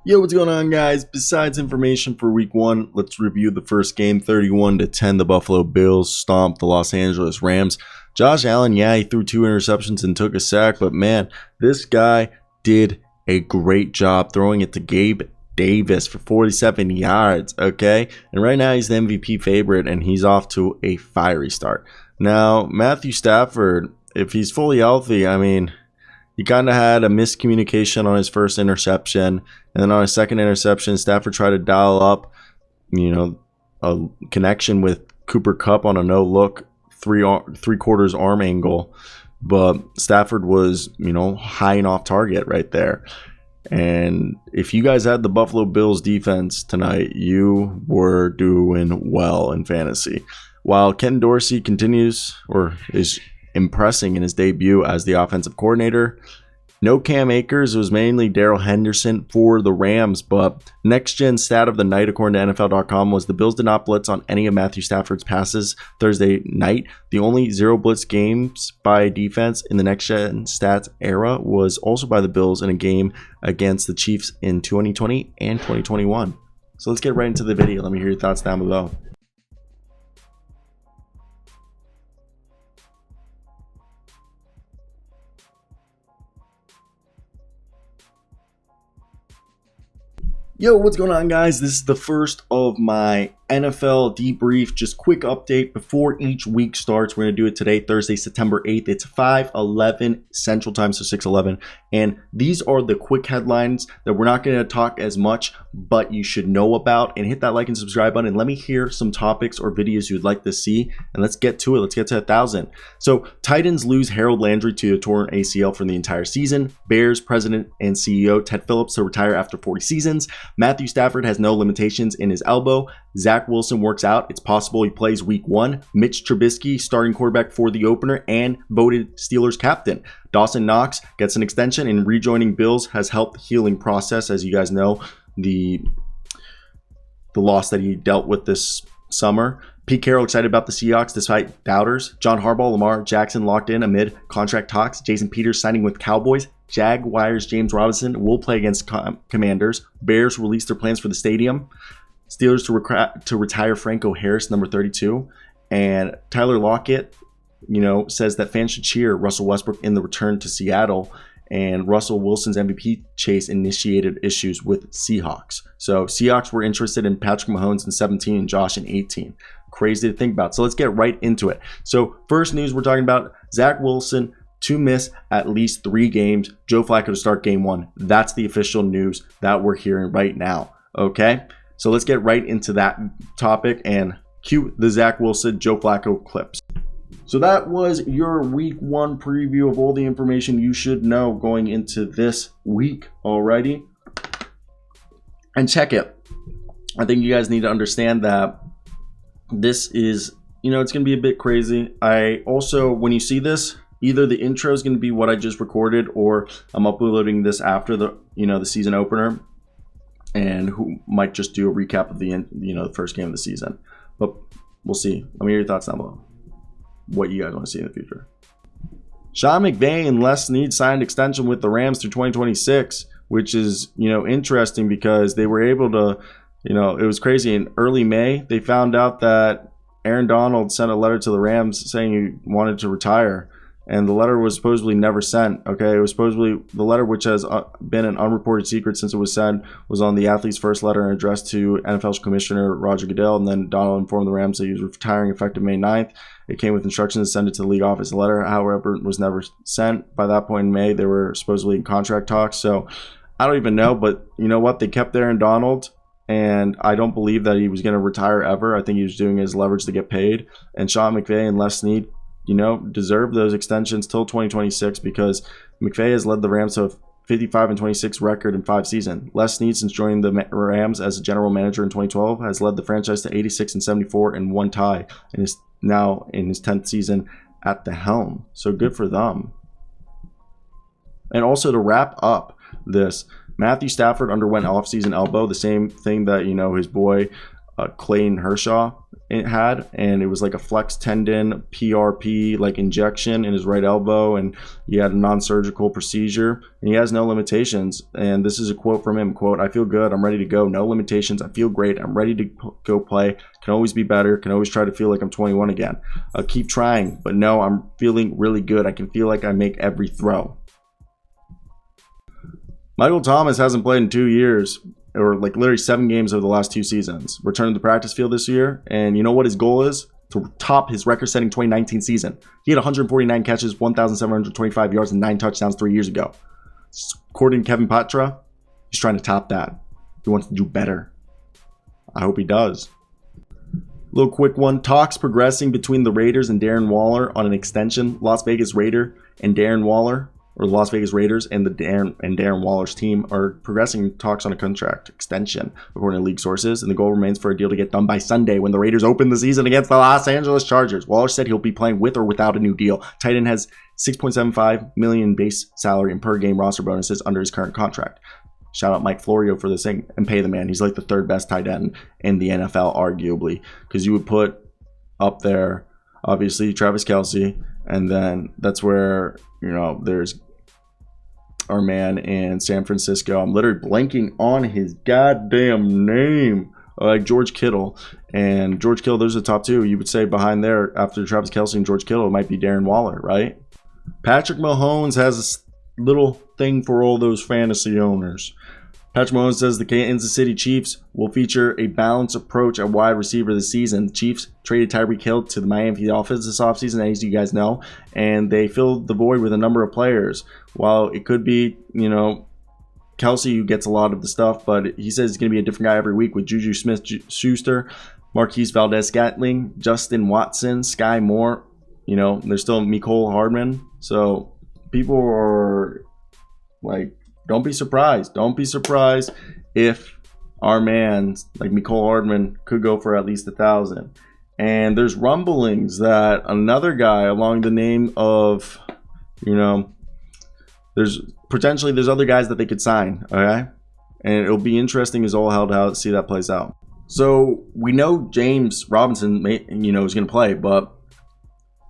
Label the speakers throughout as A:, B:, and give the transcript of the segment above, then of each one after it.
A: Yo, what's going on, guys? Besides information for week one, let's review the first game. 31-10, the Buffalo Bills stomped the Los Angeles Rams. Josh Allen, yeah, he threw 2 interceptions and took a sack, but man, this guy did a great job throwing it to Gabe Davis for 47 yards, okay? And right now he's the MVP favorite, and he's off to a fiery start. Now, Matthew Stafford, if he's fully healthy, I mean, he kind of had a miscommunication on his first interception, and then on his second interception, Stafford tried to dial up, a connection with Cooper Kupp on a no-look three-quarters arm angle, but Stafford was, high and off target right there. And if you guys had the Buffalo Bills defense tonight, you were doing well in fantasy. While Ken Dorsey continues or is impressing in his debut as the offensive coordinator, no Cam Akers. It was mainly Darrell Henderson for the Rams, but next gen stat of the night according to NFL.com was the Bills did not blitz on any of Matthew Stafford's passes Thursday night. The only 0 blitz games by defense in the next gen stats era was also by the Bills in a game against the Chiefs in 2020 and 2021. So let's get right into the video. Let me hear your thoughts down below. Yo, what's going on, guys? This is the first of my NFL debrief. Just quick update before each week starts. We're going to do it today, Thursday, September 8th. It's 5:11 Central Time, so 6:11. And these are the quick headlines that we're not going to talk as much, but you should know about. And hit that like and subscribe button. And let me hear some topics or videos you'd like to see. And let's get to it. Let's get to 1,000. So Titans lose Harold Landry to a torn ACL for the entire season. Bears president and CEO Ted Phillips to retire after 40 seasons. Matthew Stafford has no limitations in his elbow. Zach Wilson works out. It's possible he plays week 1. Mitch Trubisky, starting quarterback for the opener and voted Steelers captain. Dawson Knox gets an extension, and rejoining Bills has helped the healing process. As you guys know, the loss that he dealt with this summer. Pete Carroll excited about the Seahawks despite doubters. John Harbaugh, Lamar Jackson locked in amid contract talks. Jason Peters signing with Cowboys. Jaguars' James Robinson will play against Commanders. Bears release their plans for the stadium. Steelers to retire Franco Harris, number 32. And Tyler Lockett, says that fans should cheer Russell Westbrook in the return to Seattle. And Russell Wilson's MVP chase initiated issues with Seahawks. So Seahawks were interested in Patrick Mahomes in 17 and Josh in 18. Crazy to think about. So let's get right into it. So first news we're talking about, Zach Wilson to miss at least 3 games. Joe Flacco to start game 1. That's the official news that we're hearing right now. Okay? So let's get right into that topic and cue the Zach Wilson, Joe Flacco clips. So that was your week 1 preview of all the information you should know going into this week already. And check it. I think you guys need to understand that this is, it's going to be a bit crazy. I also, when you see this, either the intro is going to be what I just recorded, or I'm uploading this after the, the season opener, and who might just do a recap of the, the first game of the season. But we'll see. Let me hear your thoughts down below. What you guys want to see in the future. Sean McVay and Les Snead signed extension with the Rams through 2026, which is, interesting because they were able to, it was crazy. In early May, they found out that Aaron Donald sent a letter to the Rams saying he wanted to retire. And the letter was supposedly never sent. Okay, it was supposedly the letter, which has been an unreported secret since it was sent, was on the athlete's first letter and addressed to NFL's Commissioner Roger Goodell. And then Donald informed the Rams that he was retiring effective May 9th. It came with instructions to send it to the league office. The letter, however, was never sent. By that point in May, they were supposedly in contract talks. So I don't even know, but you know what? They kept Aaron Donald, and I don't believe that he was going to retire ever. I think he was doing his leverage to get paid. And Sean McVay and Les Snead, deserve those extensions till 2026 because McVay has led the Rams to a 55-26 record in 5 seasons. Les Snead, since joining the Rams as a general manager in 2012, has led the franchise to 86-74 and 1 tie, and is now in his 10th season at the helm. So good for them. And also to wrap up this, Matthew Stafford underwent offseason elbow, the same thing that his boy Clayton Kershaw it had, and it was like a flex tendon PRP like injection in his right elbow, and he had a non-surgical procedure, and he has no limitations. And this is a quote from him, quote, "I feel good, I'm ready to go, no limitations, I feel great, I'm ready to go play, can always be better, can always try to feel like I'm 21 again. I'll keep trying, but no, I'm feeling really good, I can feel like I make every throw." Michael Thomas hasn't played in 2 years, or like literally 7 games over the last 2 seasons. Returned to the practice field this year, and you know what his goal is? To top his record-setting 2019 season. He had 149 catches, 1,725 yards, and 9 touchdowns 3 years ago. According to Kevin Patra, he's trying to top that. He wants to do better. I hope he does. Little quick one. Talks progressing between the Raiders and Darren Waller on an extension. Las Vegas Raider and Darren Waller, or Las Vegas Raiders and Darren Waller's team are progressing talks on a contract extension, according to league sources, and the goal remains for a deal to get done by Sunday when the Raiders open the season against the Los Angeles Chargers. Waller said he'll be playing with or without a new deal. Tight end has $6.75 million base salary and per game roster bonuses under his current contract. Shout out Mike Florio for this thing, and pay the man. He's like the 3rd best tight end in the NFL, arguably, because you would put up there, obviously, Travis Kelce, and then that's where, there's our man in San Francisco. I'm literally blanking on his goddamn name. Like George Kittle. And George Kittle, those are the top 2. You would say behind there, after Travis Kelce and George Kittle, it might be Darren Waller, right? Patrick Mahomes has a little thing for all those fantasy owners. Patrick Mahomes says the Kansas City Chiefs will feature a balanced approach at wide receiver this season. The Chiefs traded Tyreek Hill to the Miami Dolphins this offseason, as you guys know, and they filled the void with a number of players. While it could be, Kelce who gets a lot of the stuff, but he says he's going to be a different guy every week with Juju Smith-Schuster, Marquise Valdez-Scantling, Justin Watson, Sky Moore. There's still Mecole Hardman. So people are like, don't be surprised. Don't be surprised if our man, like Mecole Hardman, could go for at least 1,000. And there's rumblings that another guy along the name of, there's other guys that they could sign, okay? And it'll be interesting as all hell to see that plays out. So we know James Robinson, is going to play, but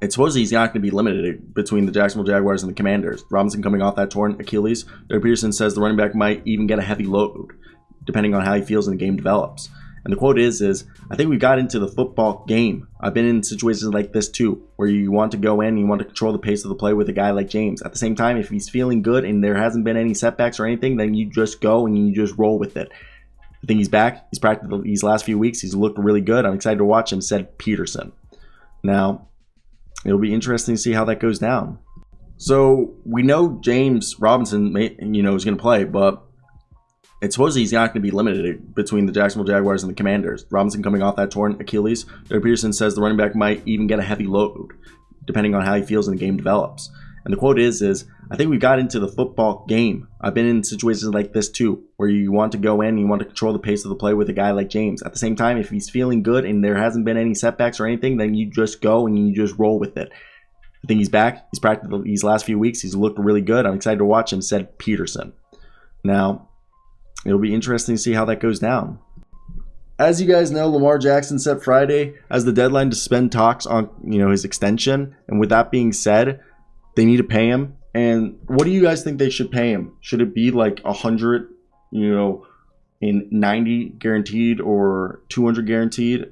A: it's supposedly he's not going to be limited between the Jacksonville Jaguars and the Commanders. Robinson coming off that torn Achilles. Doug Peterson says the running back might even get a heavy load, depending on how he feels and the game develops. And the quote is, I think we got into the football game. I've been in situations like this too, where you want to go in and you want to control the pace of the play with a guy like James. At the same time, if he's feeling good and there hasn't been any setbacks or anything, then you just go and you just roll with it. I think he's back. He's practiced these last few weeks. He's looked really good. I'm excited to watch him, said Peterson. Now, it'll be interesting to see how that goes down. So we know James Robinson, is going to play, but it's supposedly he's not going to be limited between the Jacksonville Jaguars and the Commanders. Robinson coming off that torn Achilles. Doug Peterson says the running back might even get a heavy load, depending on how he feels and the game develops. And the quote is I think we got into the football game. I've been in situations like this too, where you want to go in and you want to control the pace of the play with a guy like James. At the same time, if he's feeling good and there hasn't been any setbacks or anything, then you just go and you just roll with it. I think he's back. He's practiced these last few weeks. He's looked really good. I'm excited to watch him, said Peterson. Now, it'll be interesting to see how that goes down. As you guys know, Lamar Jackson set Friday as the deadline to suspend talks on, his extension. And with that being said, they need to pay him. And what do you guys think they should pay him? Should it be like 100, in 90 guaranteed or 200 guaranteed?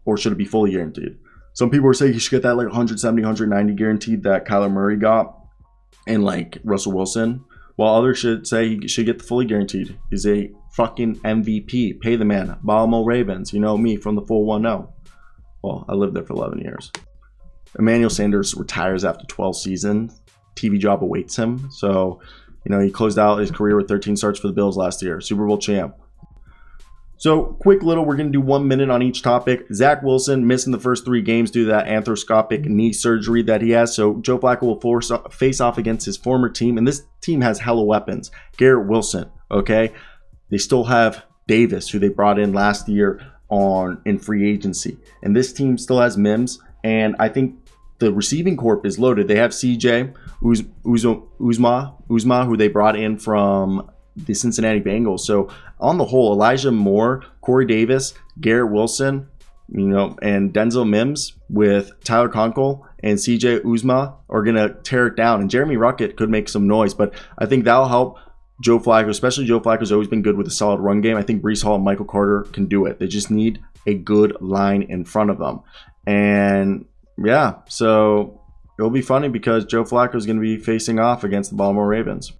A: Or should it be fully guaranteed? Some people are saying he should get that like 170, 190 guaranteed that Kyler Murray got and like Russell Wilson. While others should say he should get the fully guaranteed. He's a fucking MVP. Pay the man. Baltimore Ravens. You know me from the 410. Well, I lived there for 11 years. Emmanuel Sanders retires after 12 seasons. TV job awaits him. So, he closed out his career with 13 starts for the Bills last year. Super Bowl champ. So, quick little, we're going to do 1 minute on each topic. Zach Wilson missing the first 3 games due to that arthroscopic knee surgery that he has. So, Joe Flacco will face off against his former team. And this team has hella weapons. Garrett Wilson, okay? They still have Davis, who they brought in last year in free agency. And this team still has Mims. And I think the receiving corp is loaded. They have CJ Uzma, who they brought in from the Cincinnati Bengals. So on the whole, Elijah Moore, Corey Davis, Garrett Wilson, and Denzel Mims with Tyler Conkel and CJ Uzma are going to tear it down. And Jeremy Ruckett could make some noise, but I think that'll help Joe Flacco, especially Joe Flacco's always been good with a solid run game. I think Breece Hall and Michael Carter can do it. They just need a good line in front of them. And yeah, so it'll be funny because Joe Flacco is going to be facing off against the Baltimore Ravens.